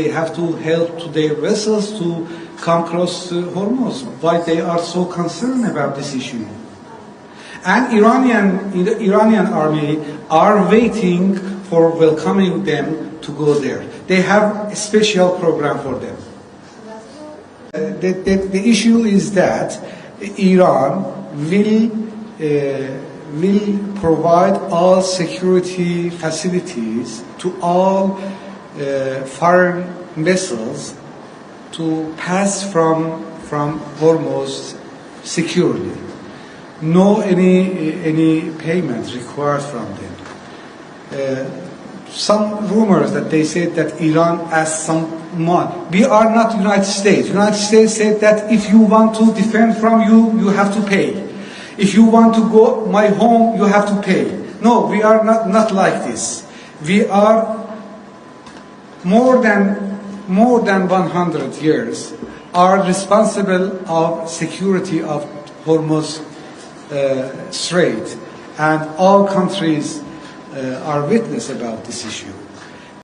have to help to their vessels to come across Hormuz. Why they are so concerned about this issue? And Iranian army are waiting for welcoming them to go there. They have a special program for them. The issue is that Iran will provide all security facilities to all foreign vessels to pass from Hormuz securely. No any payment required from them. Some rumors that they said that Iran asked some money. We are not United States. United States said that if you want to defend from you, you have to pay. If you want to go my home, you have to pay. No, we are not like this. We are more than 100 years are responsible of security of Hormuz Strait, and all countries are witness about this issue.